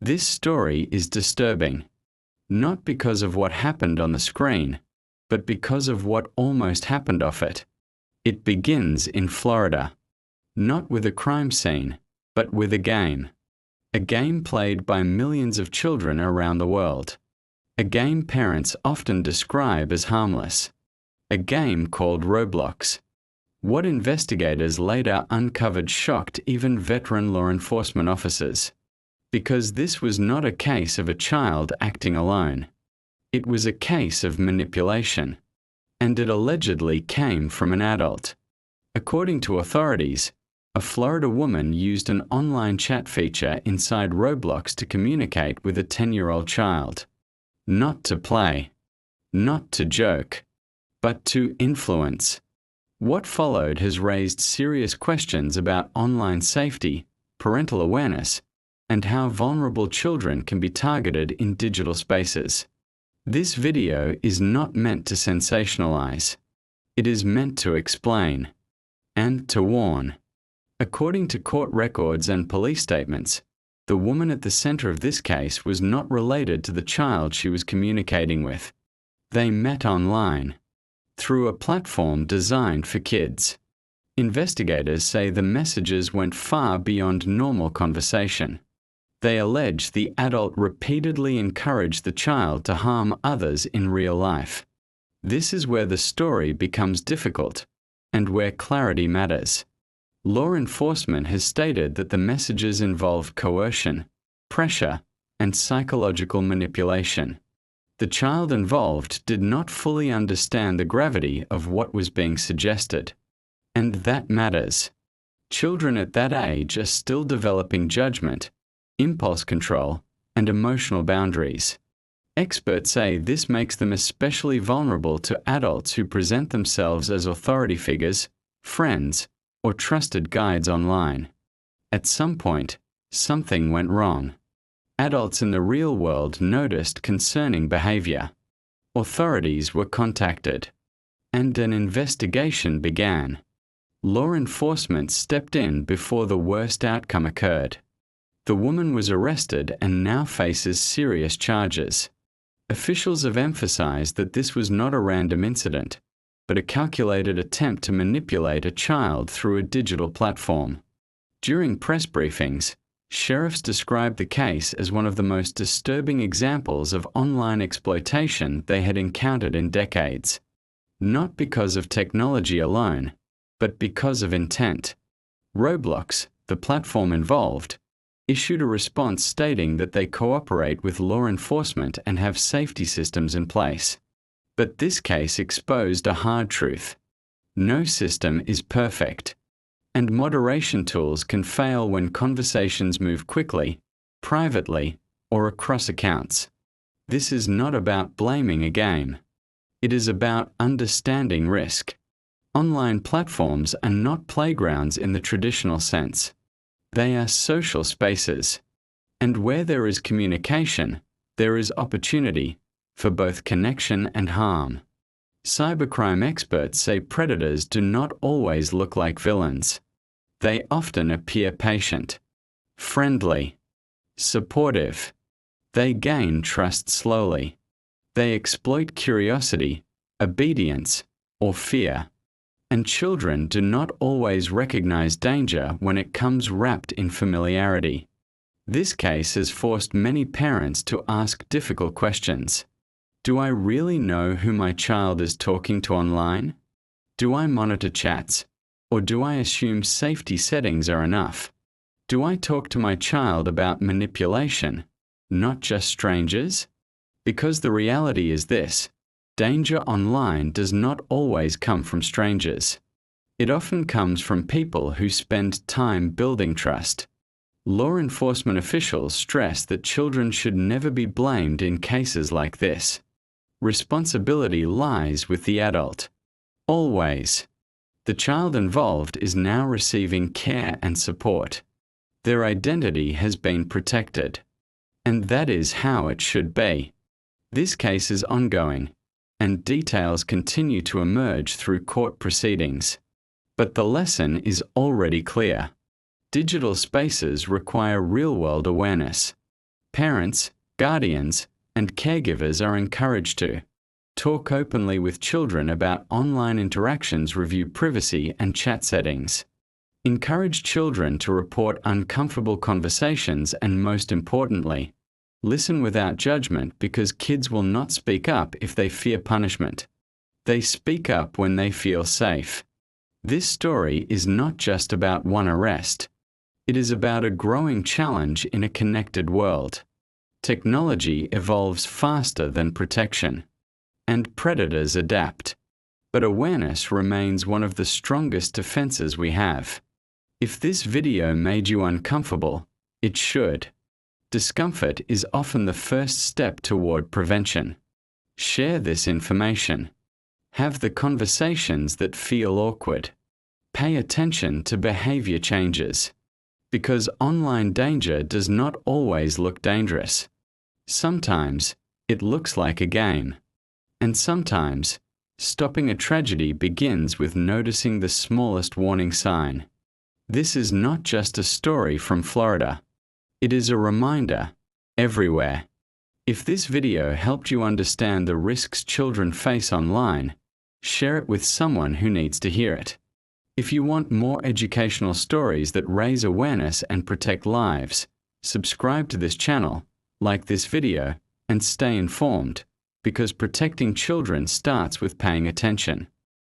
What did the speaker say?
This story is disturbing, not because of what happened on the screen, but because of what almost happened off it. It begins in Florida, not with a crime scene, but with a game. A game played by millions of children around the world. A game parents often describe as harmless. A game called Roblox. What investigators later uncovered shocked even veteran law enforcement officers. Because this was not a case of a child acting alone. It was a case of manipulation. And it allegedly came from an adult. According to authorities, a Florida woman used an online chat feature inside Roblox to communicate with a 10-year-old child. Not to play, not to joke, but to influence. What followed has raised serious questions about online safety, parental awareness, and how vulnerable children can be targeted in digital spaces. This video is not meant to sensationalize. It is meant to explain and to warn. According to court records and police statements, the woman at the center of this case was not related to the child she was communicating with. They met online, through a platform designed for kids. Investigators say the messages went far beyond normal conversation. They allege the adult repeatedly encouraged the child to harm others in real life. This is where the story becomes difficult, and where clarity matters. Law enforcement has stated that the messages involved coercion, pressure, and psychological manipulation. The child involved did not fully understand the gravity of what was being suggested. And that matters. Children at that age are still developing judgment, impulse control, and emotional boundaries. Experts say this makes them especially vulnerable to adults who present themselves as authority figures, friends, or trusted guides online. At some point, something went wrong. Adults in the real world noticed concerning behavior. Authorities were contacted, and an investigation began. Law enforcement stepped in before the worst outcome occurred. The woman was arrested and now faces serious charges. Officials have emphasized that this was not a random incident, but a calculated attempt to manipulate a child through a digital platform. During press briefings, sheriffs described the case as one of the most disturbing examples of online exploitation they had encountered in decades. Not because of technology alone, but because of intent. Roblox, the platform involved, issued a response stating that they cooperate with law enforcement and have safety systems in place. But this case exposed a hard truth. No system is perfect. And moderation tools can fail when conversations move quickly, privately, or across accounts. This is not about blaming a game. It is about understanding risk. Online platforms are not playgrounds in the traditional sense. They are social spaces. And where there is communication, there is opportunity for both connection and harm. Cybercrime experts say predators do not always look like villains. They often appear patient, friendly, supportive. They gain trust slowly. They exploit curiosity, obedience, or fear. And children do not always recognize danger when it comes wrapped in familiarity. This case has forced many parents to ask difficult questions. Do I really know who my child is talking to online? Do I monitor chats? Or do I assume safety settings are enough? Do I talk to my child about manipulation, not just strangers? Because the reality is this: danger online does not always come from strangers. It often comes from people who spend time building trust. Law enforcement officials stress that children should never be blamed in cases like this. Responsibility lies with the adult. Always. The child involved is now receiving care and support. Their identity has been protected. And that is how it should be. This case is ongoing, and details continue to emerge through court proceedings. But the lesson is already clear. Digital spaces require real-world awareness. Parents, guardians, and caregivers are encouraged to talk openly with children about online interactions, review privacy and chat settings. Encourage children to report uncomfortable conversations and, most importantly, listen without judgment, because kids will not speak up if they fear punishment. They speak up when they feel safe. This story is not just about one arrest. It is about a growing challenge in a connected world. Technology evolves faster than protection, and predators adapt. But awareness remains one of the strongest defenses we have. If this video made you uncomfortable, it should. Discomfort is often the first step toward prevention. Share this information. Have the conversations that feel awkward. Pay attention to behavior changes. Because online danger does not always look dangerous. Sometimes it looks like a game. And sometimes stopping a tragedy begins with noticing the smallest warning sign. This is not just a story from Florida. It is a reminder everywhere. If this video helped you understand the risks children face online, share it with someone who needs to hear it. If you want more educational stories that raise awareness and protect lives, subscribe to this channel, like this video, and stay informed, because protecting children starts with paying attention.